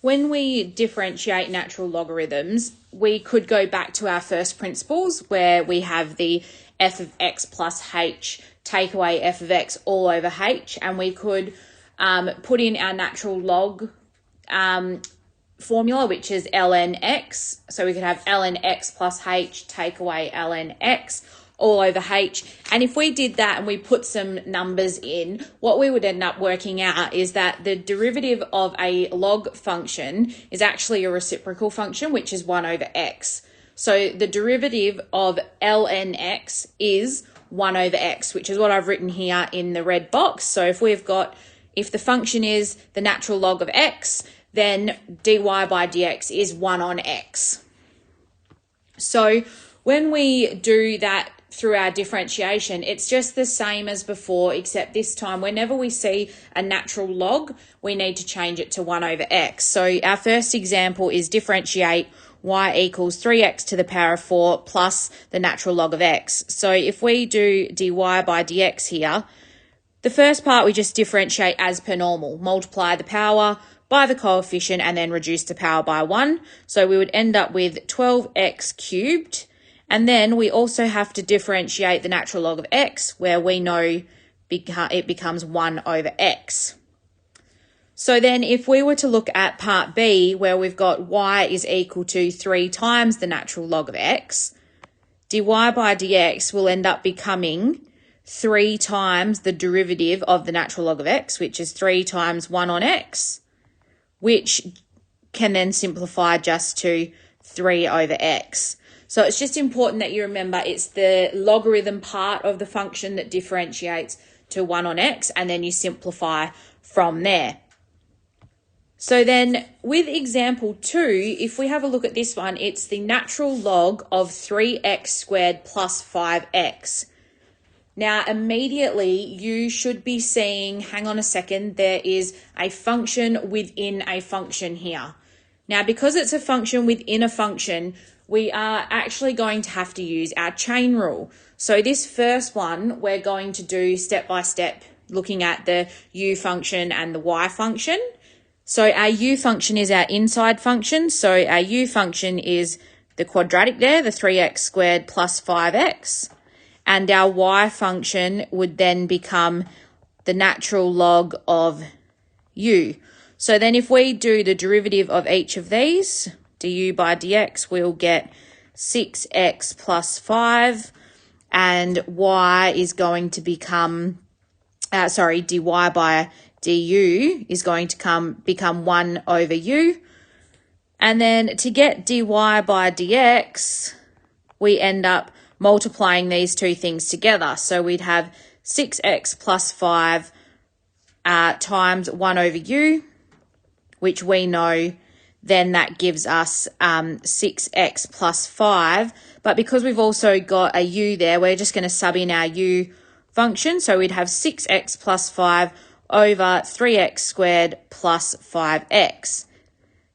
When we differentiate natural logarithms, we could go back to our first principles where we have the f of x plus h take away f of x all over h, and we could put in our natural log formula, which is ln x. So we could have ln x plus h take away ln x all over h. And if we did that and we put some numbers in, what we would end up working out is that the derivative of a log function is actually a reciprocal function, which is 1 over x. So the derivative of ln x is 1 over x, which is what I've written here in the red box. So if the function is the natural log of x, then dy by dx is 1 on x. So when we do that through our differentiation, it's just the same as before, except this time, whenever we see a natural log, we need to change it to 1 over x. So our first example is differentiate y equals 3x to the power of 4 plus the natural log of x. So if we do dy by dx here, the first part we just differentiate as per normal, multiply the power by the coefficient and then reduce the power by 1. So we would end up with 12x cubed. And then we also have to differentiate the natural log of x, where we know it becomes 1 over x. So then if we were to look at part B, where we've got y is equal to 3 times the natural log of x, dy by dx will end up becoming 3 times the derivative of the natural log of x, which is 3 times 1 on x, which can then simplify just to 3 over x. So it's just important that you remember it's the logarithm part of the function that differentiates to 1 on x, and then you simplify from there. So then with example 2, if we have a look at this one, it's the natural log of 3x squared plus 5x. Now, immediately you should be seeing, hang on a second, there is a function within a function here. Now, because it's a function within a function, we are actually going to have to use our chain rule. So this first one, we're going to do step by step, looking at the u function and the y function. So our u function is our inside function. So our u function is the quadratic there, the 3x squared plus 5x. And our y function would then become the natural log of u. So then if we do the derivative of each of these, du by dx, we'll get 6x plus 5, and y is going to become, dy by du is going to become 1 over u. And then to get dy by dx, we end up multiplying these two things together. So we'd have 6x plus 5 times 1 over u, which we know then that gives us 6x plus 5. But because we've also got a u there, we're just going to sub in our u function. So we'd have 6x plus 5 over 3x squared plus 5x.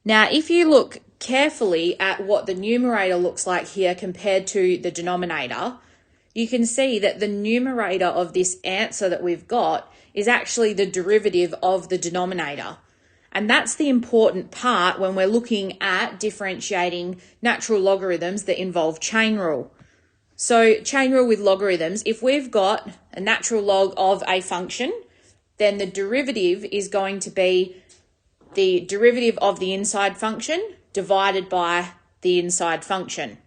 Now, if you look carefully at what the numerator looks like here compared to the denominator, you can see that the numerator of this answer that we've got is actually the derivative of the denominator. And that's the important part when we're looking at differentiating natural logarithms that involve chain rule. So chain rule with logarithms, if we've got a natural log of a function, then the derivative is going to be the derivative of the inside function divided by the inside function.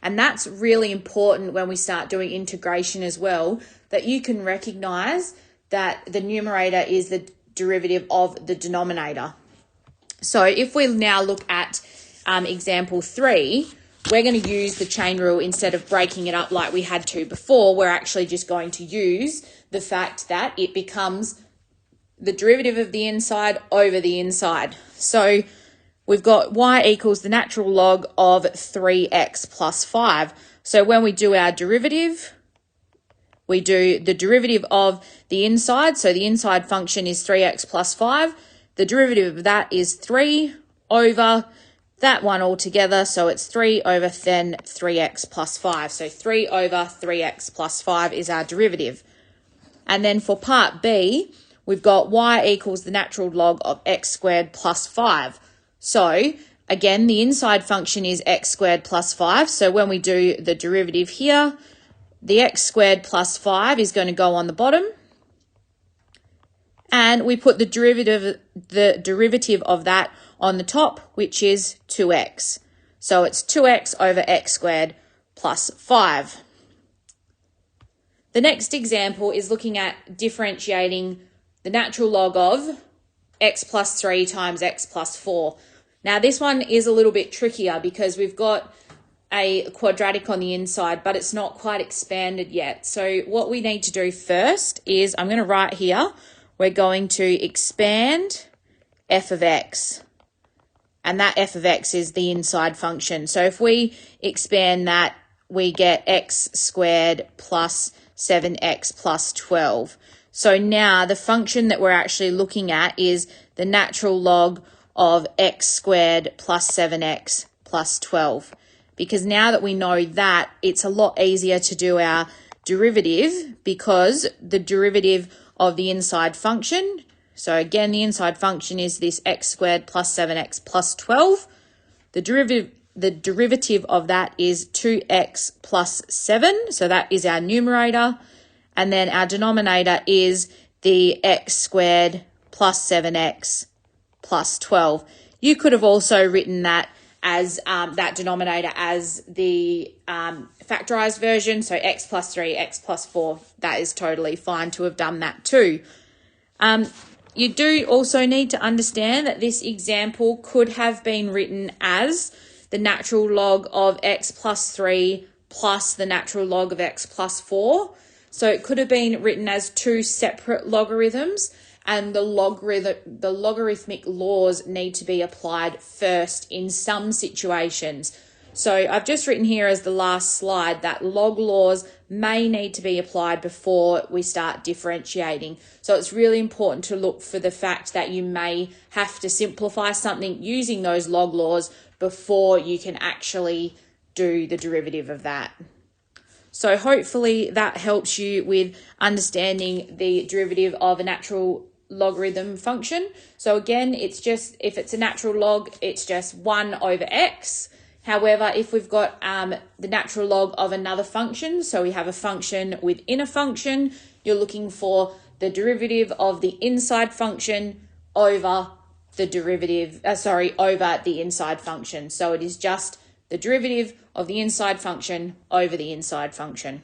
And that's really important when we start doing integration as well, that you can recognize that the numerator is the derivative of the denominator. So if we now look at example 3, we're going to use the chain rule instead of breaking it up like we had to before. We're actually just going to use the fact that it becomes the derivative of the inside over the inside. So we've got y equals the natural log of 3x plus 5. So when we do our derivative, we do the derivative of the inside. So the inside function is 3x plus 5. The derivative of that is 3 over that one altogether. So it's 3 over then 3x plus 5. So 3 over 3x plus 5 is our derivative. And then for part B, we've got y equals the natural log of x squared plus 5. So again, the inside function is x squared plus 5. So when we do the derivative here, the x squared plus 5 is going to go on the bottom. And we put the derivative of that on the top, which is 2x. So it's 2x over x squared plus 5. The next example is looking at differentiating the natural log of x plus 3 times x plus 4. Now this one is a little bit trickier because we've got a quadratic on the inside, but it's not quite expanded yet. So what we need to do first is, I'm going to write here, we're going to expand f of x. And that f of x is the inside function. So if we expand that, we get x squared plus 7x plus 12. So now the function that we're actually looking at is the natural log of x squared plus 7x plus 12. Because now that we know that, it's a lot easier to do our derivative, because the derivative of the inside function, so again, the inside function is this x squared plus 7x plus 12. The derivative of that is 2x plus 7, so that is our numerator. And then our denominator is the x squared plus 7x plus 12. You could have also written that as that denominator as the factorized version, so x plus 3, x plus 4. That is totally fine to have done that too. You do also need to understand that this example could have been written as the natural log of x plus 3 plus the natural log of x plus 4. So it could have been written as two separate logarithms, and the logarithmic laws need to be applied first in some situations. So I've just written here as the last slide that log laws may need to be applied before we start differentiating. So it's really important to look for the fact that you may have to simplify something using those log laws before you can actually do the derivative of that. So hopefully that helps you with understanding the derivative of a natural logarithm function. So again, it's just, if it's a natural log, it's just 1 over x. However, if we've got the natural log of another function, so we have a function within a function, you're looking for the derivative of the inside function over the derivative, over the inside function. So it is just the derivative of the inside function over the inside function.